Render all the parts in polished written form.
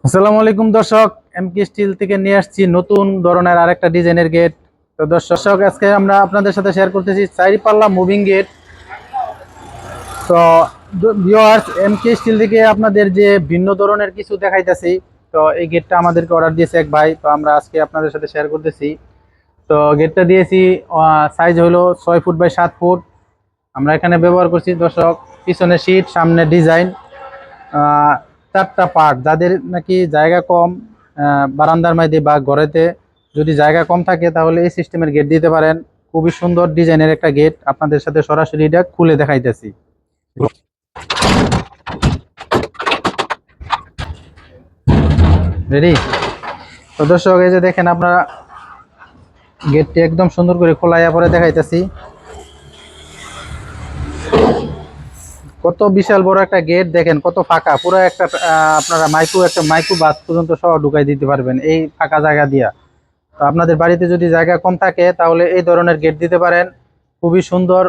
আসসালামু আলাইকুম দর্শক, এমকে স্টিল থেকে নিয়ে আসছি নতুন ধরনের আরেকটা ডিজাইনের গেট। তো দর্শক, আজকে আমরা আপনাদের সাথে শেয়ার করতেছি 4 পাল্লা মুভিং গেট। তো ভিউয়ার্স, এমকে স্টিল থেকে আপনাদের যে ভিন্ন ধরনের কিছু দেখাইতেছি। তো এই গেটটা আমাদেরকে অর্ডার দিয়েছে এক ভাই, তো আমরা আজকে আপনাদের সাথে শেয়ার করতেছি। তো গেটটা দিয়েছি, সাইজ হলো 6 ফুট বাই 7 ফুট। আমরা এখানে ব্যবহার করছি দর্শক পিছনে শীট, সামনে ডিজাইন, 4টা পার্ট। যাদের নাকি জায়গা কম, বারান্দার মধ্যে বা ঘরেতে যদি জায়গা কম থাকে, তাহলে এই সিস্টেমের গেট দিতে পারেন। খুবই সুন্দর ডিজাইনের একটা গেট, আপনাদের সাথে সরাসরি এটা খুলে দেখাইতেছি। রেডি? তো দর্শক, এই যে দেখেন, আপনারা গেটটি একদম সুন্দর করে খোলাইয়া পরে দেখাইতেছি। কত বিশাল বড় একটা গেট, দেখেন কত ফাঁকা, পুরো একটা আপনারা মাইক্রো বাস পর্যন্ত সহ ঢুকাই দিতে পারবেন এই ফাঁকা জায়গা দিয়া। তো আপনাদের বাড়িতে যদি জায়গা কম থাকে, তাহলে এই ধরনের গেট দিতে পারেন। খুবই সুন্দর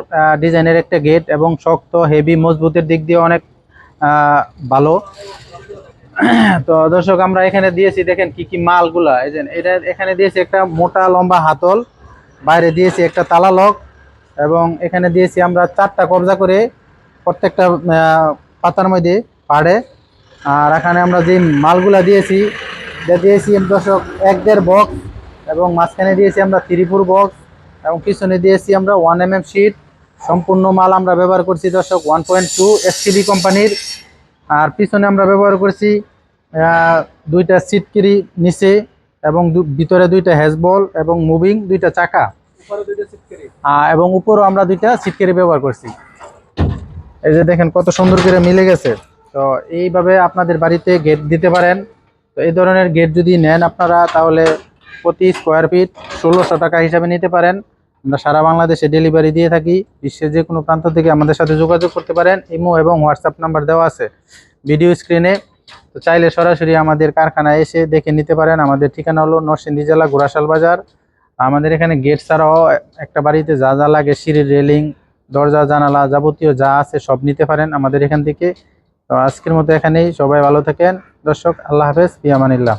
ডিজাইনের একটা গেট, এবং শক্ত, হেভি, মজবুতের দিক দিয়ে অনেক ভালো। তো দর্শক, আমরা এখানে দিয়েছি, দেখেন কি কি মালগুলা। এই যে এটা এখানে দিয়েছি একটা মোটা লম্বা হাতল, বাইরে দিয়েছি একটা তালা লক, এবং এখানে দিয়েছি আমরা 4টা কবজা করে প্রত্যেকটা পাতার মধ্যে পাড়ে। আর এখানে আমরা যে মালগুলা দিয়েছি, এটা দিয়েছি দর্শক 1.5 বক্স, এবং মাঝখানে দিয়েছি আমরা 3/4 বক্স, এবং পিছনে দিয়েছি আমরা 1 mm শিট। সম্পূর্ণ মাল আমরা ব্যবহার করছি দর্শক 1.2 SCB কোম্পানির। আর পিছনে আমরা ব্যবহার করছি 2টা সিটকিরি নিচে, এবং ভিতরে 2টা হ্যাজবল, এবং মুভিং 2টা চাকা, এবং উপরেও আমরা 2টা সিটকিরি ব্যবহার করছি। এই যে দেখেন কত সুন্দর করে মিলে গেছে। তো এইভাবে আপনাদের বাড়িতে গেট দিতে পারেন। তো এই ধরনের গেট যদি নেন আপনারা, তাহলে প্রতি স্কোয়ার ফিট 1600 টাকা হিসাবে নিতে পারেন। আমরা সারা বাংলাদেশে ডেলিভারি দিয়ে থাকি। বিশ্বের যে কোনো প্রান্ত থেকে আমাদের সাথে যোগাযোগ করতে পারেন। ইমো এবং হোয়াটসঅ্যাপ নাম্বার দেওয়া আছে ভিডিও স্ক্রিনে। তো চাইলে সরাসরি আমাদের কারখানায় এসে দেখে নিতে পারেন। আমাদের ঠিকানা হলো নরসিংদী জেলা ঘোড়াশাল বাজার। আমাদের এখানে গেট ছাড়াও একটা বাড়িতে যা যা লাগে, সিঁড়ির রেলিং, দরজা, জানালা, যাবতীয় যা আছে সব নিতে পারেন আমাদের এখান থেকে। তো আজকের মতো এখানেই, সবাই ভালো থাকেন দর্শক। আল্লাহ হাফেজ, ফি আমানিল্লাহ।